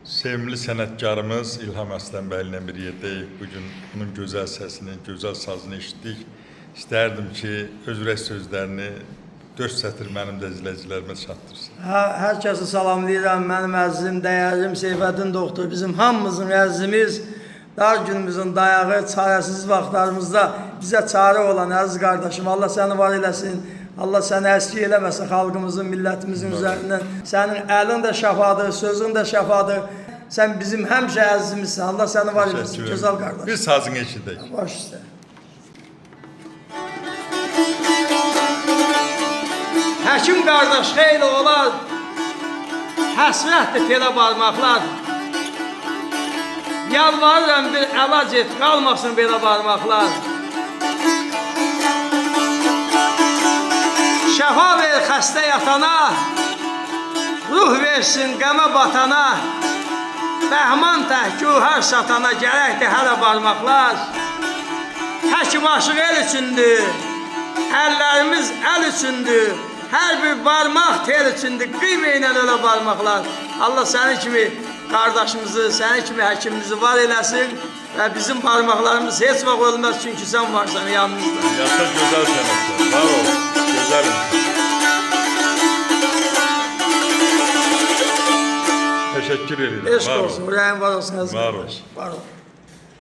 Sevimli sənətkarımız İlham Aslanbəyli ilə bir yerdəyik. Bugün onun gözəl səsini, gözəl sazını eşitdik. İstərdim ki, öz ürək sözlərini 4 sətir mənim də izləyicilərimə çatdırsın. Hər kəsi salamlayıram. Mənim əzizim, dəyərlim Seyfəddin doktor, bizim hamımızın əzizimiz, dar günümüzün dayağı, çarəsiz vaxtlarımızda bizə çarə olan əziz qardaşım, Allah səni var eləsin. Allah səni əski eləməsin xalqımızın, millətimizin üzərindən. Sənin əlin də şəfadır, sözün də şəfadır. Sən bizim həmişə əzizimizsən. Allah səni var eləsin, gözəl qardaş. Bir sazını eşidək. Baş üstə. Həkim qardaş xeyli olar, həsrətdir telə barmaqlar. Yalvarıram bir əlac et, qalmasın belə barmaqlar. Şəfa ver xəstə yatana, ruh versin qəmə batana, bəhman təhkühər satana gərəkdir hələ barmaqlar. Həkim aşıq el üçündür, əllərimiz əl üçündür, hər bir barmaq tel üçündür, qıymeynən ölə barmaqlar. Allah sənin kimi qardaşımızı, sənin kimi həkimimizi var eləsin və bizim barmaqlarımız heç vaxt ölməz, çünki sən varsan yanımızda. Yaşa gözəl sənətkar, var ol, gözəl insan. Teşekkür ederim. Eşq olsun, ürəyin var olsun əziz Var qardaş. Var ol.